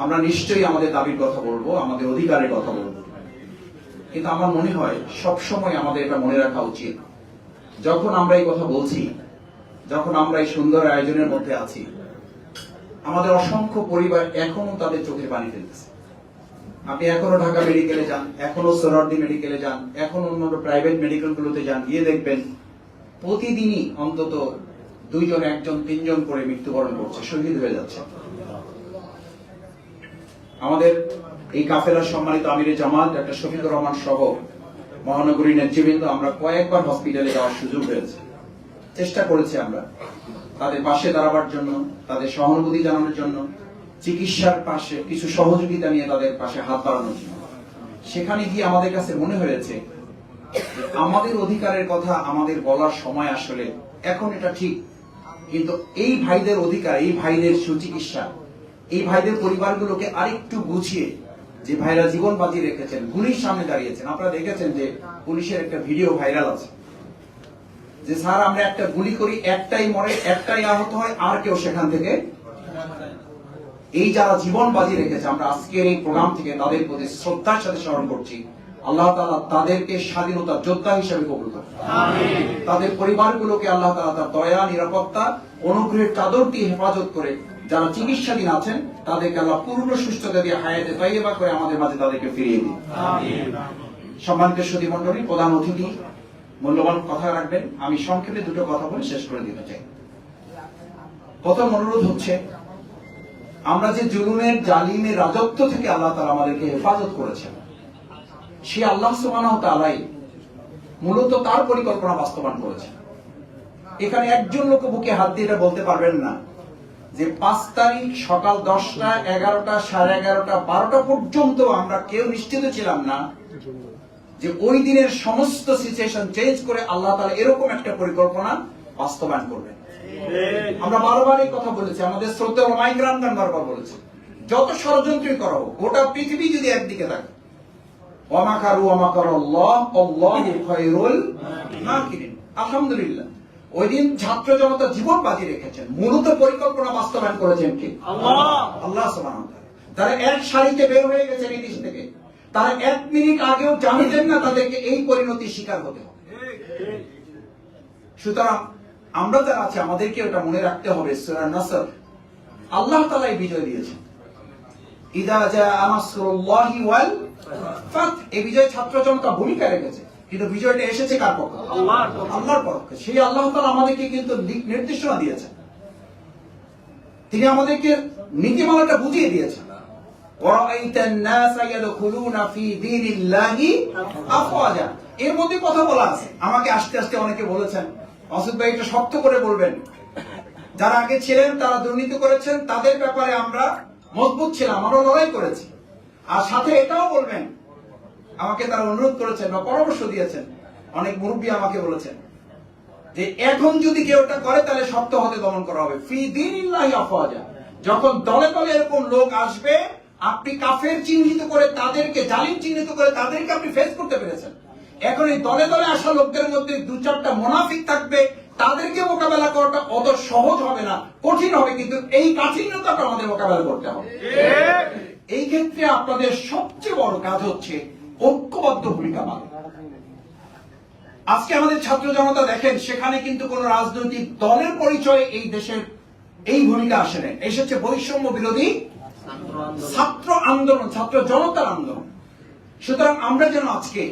আমরা নিশ্চয়ই আমাদের দাবির কথা বলবো, আমাদের অধিকারের কথা বলবো, কিন্তু আমার মনে হয় সবসময় আমাদের এটা মনে রাখা উচিত, যখন আমরা এই কথা বলছি, যখন আমরা এই সুন্দর আয়োজনের মধ্যে আছি, আমাদের অসংখ্য পরিবার এখনো তাদের চোখে পানি ফেলতেছে। আপনি এখনো ঢাকা মেডিকেলে যান, এখনো সোহরাওয়ার্দী মেডিকেলে যান, এখন অন্যান্য প্রাইভেট মেডিকেল গুলোতে যান, গিয়ে দেখবেন প্রতিদিনই অন্তত 2 জন, 1 জন, 3 জন করে মৃত্যুবরণ করছে, শহীদ হয়ে যাচ্ছে। আমাদের এই কাফেলার সম্মানিত আমিরে জামাত ডক্টর শফিকুর রহমান সহ মহানগরী নেতৃবৃন্দ আমরা কয়েকবার হসপিটালে যাওয়ার সুযোগ হয়েছে। চেষ্টা করেছি আমরা তাদের পাশে দাঁড়াবার জন্য, তাদের সহানুভূতি জানানোর জন্য, চিকিৎসার পাশে কিছু সহযোগিতা নিয়ে তাদের পাশে হাত বাড়ানোর জন্য। সেখানে গিয়ে আমাদের কাছে মনে হয়েছে আমাদের অধিকারের কথা আমাদের বলার সময় আসলে এখন এটা ঠিক, কিন্তু এই ভাইদের অধিকার, এই ভাইদের সুচিকিৎসা, এই ভাইদের পরিবারগুলোকে আরেকটু বুঝিয়ে, যে ভাইরা জীবন বাজি রেখেছেন, গুলির সামনে দাঁড়িয়েছেন। আপনারা দেখেছেন যে পুলিশের একটা ভিডিও ভাইরাল আছে যে স্যার আমরা একটা গুলি করি, একটাই মরে, একটাই আহত হয়, আর কেউ সেখান থেকে। এই যারা জীবন বাজি রেখেছে, আমরা আজকের এই প্রোগ্রাম থেকে তাদের প্রতি শ্রদ্ধার সাথে স্মরণ করছি। আল্লাহ তাআলা তাদেরকে স্বাধীনতা যোদ্ধা হিসেবে কবুল করুন। তাদের পরিবারগুলোকে আল্লাহ তাআলা তার দয়া, নিরাপত্তা, অনুগ্রহের চাদর দিয়ে হেফাজত করে যারা চিকিৎসাধীন আছেন তাদেরকে আল্লাহ পূর্ণ সুস্থতা দিয়ে হায়াতে তাইয়্যিবা করে আমাদের মাঝে তাদেরকে ফিরিয়ে দিন। সম্মানিত সুধী মণ্ডলী, প্রধান অতিথি মূল্যবান কথা রাখবেন। আমি সংক্ষেপে 2টো কথা বলে শেষ করে দিতে চাই। প্রথম অনুরোধ হচ্ছে, আমরা যে জুলুমের, জালিমের রাজত্ব থেকে আল্লাহ তাআলা আমাদেরকে হেফাজত করেছেন, সে আল্লাহ সুবহানাহু ওয়া তাআলাই মূলত তার পরিকল্পনা বাস্তবায়ন করেছেন। এখানে একজন লোক বুকে হাত দিয়ে এটা বলতে পারবেন না যে 5 তারিখ সকাল 10টা, 11টা, 11:30, 12টা পর্যন্ত আমরা কেউ নিশ্চিত ছিলাম না যে ওই দিনের সমস্ত সিচুয়েশন চেঞ্জ করে আল্লাহ তাআলা এরকম একটা পরিকল্পনা বাস্তবায়ন করবেন। আমরা বারবার এই কথা বলেছি, আমাদের শ্রদ্ধেয় ওলামায়ে কেরামগণ বারবার বলেছে, যত ষড়যন্ত্রই করা হোক, গোটা পৃথিবী যদি একদিকে থাকে, ওয়া মাকারু ওয়া মাকারাল্লাহ আল্লাহু খায়রুল মাকিরিন। আলহামদুলিল্লাহ, ওই দিন ছাত্র জনতা জীবন বাজি রেখেছেন, মূলত পরিকল্পনা বাস্তবায়ন করেছেন কে? আল্লাহ সুবহানাহু ওয়া তাআলা। তারা এক সারিতে বের হয়ে গেছেন এই দেশ থেকে, তারা 1 মিনিট আগেও জানতেন না তাদেরকে এই পরিণতির শিকার হতে হবে। সুতরাং আমরা যারা আছি আমাদেরকে ওটা মনে রাখতে হবে, সূরা নাসর আল্লাহ তাআলা এই বিজয় দিয়েছেন। ইযা জাআ নাসরুল্লাহি ওয়াল ফাত, এই বিজয় ছাত্র জনতা ভূমিকা রেখেছে, কিন্তু বিজয়টা এসেছে কার পক্ষে? আল্লাহর পক্ষে। সেই আল্লাহ তাআলা আমাদেরকে কিন্তু নির্দেশনা দিয়েছেন, তিনি আমাদেরকে নীতিমালাটা বুঝিয়ে দিয়েছেন। ওয়ারাআইতান নাসা ইয়াদখুলুনা ফি দীনিল্লাহি আফওয়াজা, এর মধ্যে কথা বলা আছে। আমাকে আস্তে আস্তে অনেকে বলেছেন, মাসুদ ভাই একটু শক্ত করে বলবেন, যারা আগে ছিলেন তারা দুর্নীতি করেছেন, তাদের ব্যাপারে আমরা মজবুত ছিলাম, আমরা লড়াই করেছি। আর সাথে এটাও বলবেন, আমাকে তারা অনুরোধ করেছেন বা পরামর্শ দিয়েছেন, অনেক মুরব্বী আমাকে বলেছেন যে এখন যদি কেউ এটা করে তাহলে শক্ত হতে দমন করা হবে। ফি দীনিল্লাহি আফওয়াজা, যখন দলে দলে এরকম লোক আসবে, আপনি কাফের চিহ্নিত করে তাদেরকে, জালিম চিহ্নিত করে তাদেরকে আপনি ফেস করতে পেরেছেন। এখন এই দলে দলে আসা লোকদের মধ্যে 2-4টা মুনাফিক থাকবে, তাদেরকে মোকাবেলা করাটা অত সহজ হবে না, কঠিন হবে, কিন্তু এই কাঠিন্যতাটা আমাদের মোকাবেলা করতে হবে। এই ক্ষেত্রে আপনাদের সবচেয়ে বড় কাজ হচ্ছে ঐক্যবদ্ধ ভূমিকা পালন। আজকে আমাদের ছাত্র জনতা দেখেন, সেখানে কিন্তু কোন রাজনৈতিক দলের পরিচয়ে এই দেশের এই ভূমিকা আসে না, এসেছে বৈষম্য বিরোধী ছাত্র আন্দোলন, ছাত্র জনতার আন্দোলন। সুতরাং আমরা যেন আজকে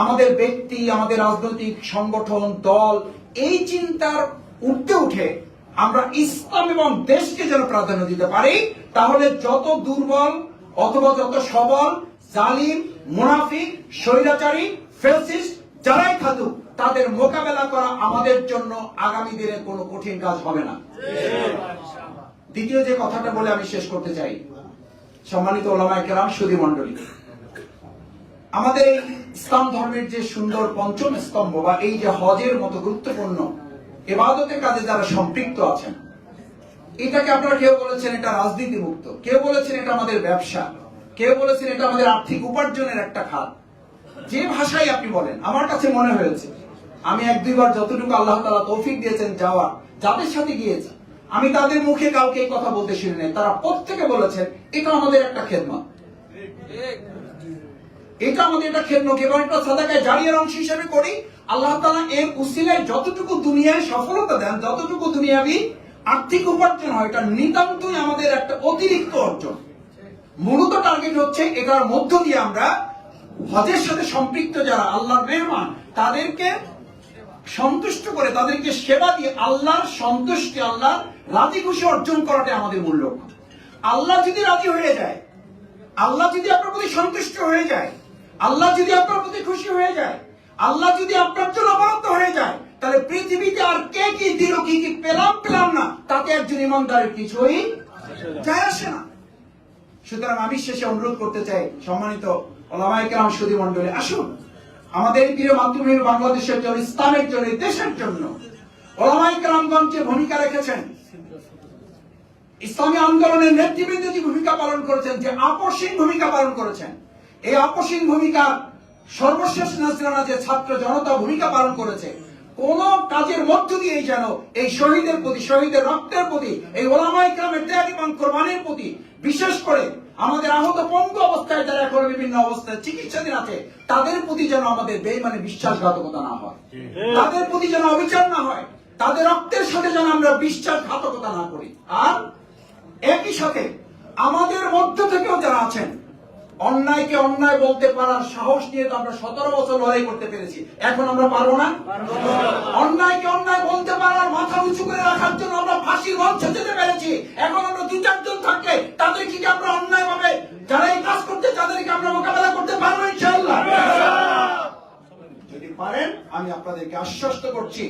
আমাদের ব্যক্তি, আমাদের রাজনৈতিক সংগঠন, দল, এই চিন্তার উঠতে উঠে আমরা ইসলাম এবং দেশকে যেন প্রাধান্য দিতে পারি, তাহলে যত দুর্বল অথবা যত সবল, জালিম, মুনাফিক, স্বৈরাচারী, ফ্যাসিস্ট যারাই থাকুক, তাদের মোকাবেলা করা আমাদের জন্য আগামী দিনে কোনো কঠিন কাজ হবে না। দ্বিতীয় যে কথাটা বলে আমি শেষ করতে চাই, সম্মানিত ওলামায়ে কেরাম, সুধী মণ্ডলী, আমাদের এই ইসলাম ধর্মের যে সুন্দর পঞ্চম স্তম্ভ বা এই যে হজের মতো গুরুত্বপূর্ণ ইবাদতের কাজে যারা সম্পৃক্ত আছেন, এটাকে আপনারা কেউ বলেছেন এটা রাজনীতি মুক্ত, কেউ বলেছেন এটা আমাদের ব্যবসা, কেউ বলেছেন এটা আমাদের আর্থিক উপার্জনের একটা খাত। যে ভাষায় আপনি বলেন, আমার কাছে মনে হয়েছে আমি 1-2 বার যতটুকু আল্লাহ তাআলা তৌফিক দিয়েছেন যাওয়ার, যাদের সাথে গিয়েছি আমি তাদের মুখে কাউকে এই কথা বলতে শুনি নাই, তারা প্রত্যেকে বলেছেন এটা আমাদের একটা খেদমত, এটা আমাদের একটা খেদমত এবং একটা সাদাকায়ে জারিয়ার অংশ হিসেবে করি। আল্লাহ তাআলা এর উসিলায় যতটুকু দুনিয়ায় সফলতা দেন, যতটুকু দুনিয়াবি আর্থিক উপার্জন হয়, এটা নিতান্তই আমাদের একটা অতিরিক্ত অর্জন। মূলত টার্গেট হচ্ছে এটার মধ্য দিয়ে আমরা হজের সাথে সম্পৃক্ত যারা আল্লাহর মেহমান তাদেরকে সন্তুষ্ট করে, তাদেরকে সেবা দিয়ে আল্লাহর সন্তুষ্টি, আল্লাহর রাজি খুশি অর্জন করাটাই আমাদের মূল লক্ষ্য। আল্লাহ যদি রাজি হয়ে যায়, আল্লাহ যদি আপনার প্রতি সন্তুষ্ট হয়ে যায়, আল্লাহ যদি আপনার প্রতি খুশি হয়ে যায়, আল্লাহ যদি আপনার জন্য বরাদ্দ হয়ে যায়, তাহলে পৃথিবীতে আর কে কি দিল, কি কি পেলাম না, তাতে একজন ইমানদারের কিছুই যায় আসে না। সুতরাং আমি শেষে অনুরোধ করতে চাই, সম্মানিত ওলামায়ে কেরাম, সুধী মণ্ডলী, আসুন আমাদের প্রিয় মাতৃভূমি বাংলাদেশের জন্য, ইসলামের জন্য, দেশের জন্য ওলামায়ে কেরামগণ যে ভূমিকা রেখেছেন, ইসলামী আন্দোলনের নেতৃবৃন্দ যে ভূমিকা পালন করেছেন, যে আপসহীন ভূমিকা পালন করেছেন, এই আপসহীন ভূমিকার সর্বশেষ নজরানা যে ছাত্র জনতা ভূমিকা পালন করেছে, কোন কাজের মধ্য দিয়ে যেন এই শহীদের প্রতি, শহীদের রক্তের প্রতি, এই ওলামায়ে কেরামের ত্যাগ এবং কোরবানির প্রতি, বিশেষ করে আমাদের আহত পঙ্গু অবস্থায় যারা এখন বিভিন্ন অবস্থায় চিকিৎসাধীন আছে, তাদের প্রতি যেন আমাদের বেঈমানি বিশ্বাসঘাতকতা না হয়, তাদের প্রতি যেন অবিচার না হয়, তাদের রক্তের সাথে যেন আমরা বিশ্বাসঘাতকতা না করি। আর একই সাথে আমাদের মধ্য থেকেও যারা আছেন, অন্যায়কে অন্যায় বলতে পারার সাহস নিয়ে তো আমরা 17 বছর লড়াই করতে পেরেছি, এখন আমরা পারবো না? অন্যায়কে অন্যায় বলতে পারার, মাথা উঁচু করে রাখার জন্য আমরা ফাঁসির মঞ্চে যেতে পেরেছি, এখন আমরা 2-4 জন থাকলে তাদেরকে কি আমরা অন্যায় ভাবে যারা এই কাজ করতে, তাদেরকে আমরা মোকাবেলা করতে পারবো ইনশাআল্লাহ? যদি পারেন, আমি আপনাদেরকে আশ্বস্ত করছি,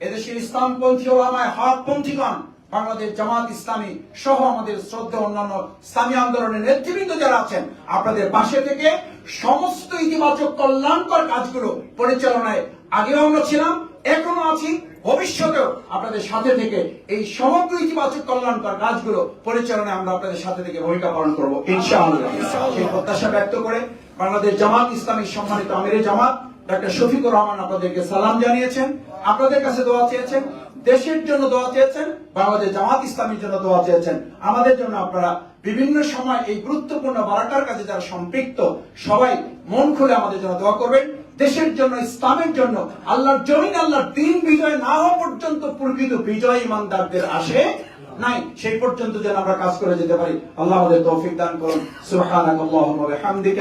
এদেশের ইসলামপন্থী ওলামায়ে হক পন্থীগণ, বাংলাদেশ জামাত ইসলামী সহ আমাদের শ্রদ্ধা অন্যান্য ইসলামী আন্দোলনের নেতৃবৃন্দ যারা আছেন, আপনাদের পাশে থেকে সমস্ত ইতিবাচক কল্যাণকর কাজগুলো পরিচালনায় আগেও আমরা ছিলাম, এখনো আছি, ভবিষ্যতেও আপনাদের সাথে থেকে এই সমগ্র ইতিবাচক কল্যাণকর কাজগুলো পরিচালনায় আমরা আপনাদের সাথে থেকে ভূমিকা পালন করবো ইনশাআল্লাহ। সেই প্রত্যাশা ব্যক্ত করে বাংলাদেশ জামাত ইসলামীর সম্মানিত আমিরে জামাত ডক্টর শফিকুর রহমান আপনাদেরকে সালাম জানিয়েছেন, আপনাদের কাছে দোয়া চেয়েছেন, দেশের জন্য দোয়া চেয়েছেন, বাংলাদেশ জামাত ইসলামীর জন্য দোয়া চেয়েছেন। আমাদের জন্য আপনারা বিভিন্ন সময় এই গুরুত্বপূর্ণ বারাকার কাজে যারা সম্পৃক্ত, সবাই মন খুলে আমাদের জন্য দোয়া করবেন। দেশের জন্য, ইসলামের জন্য, আল্লাহর জমিন, আল্লাহর দ্বীন বিজয় না হওয়া পর্যন্ত প্রকৃত বিজয় ইমানদারদের আসে নাই, সেই পর্যন্ত যেন আমরা কাজ করে যেতে পারি। আল্লাহ আমাদের তৌফিক দান করুন। সুবহানাকাল্লাহুম্মা ওয়া বিহামদিকা।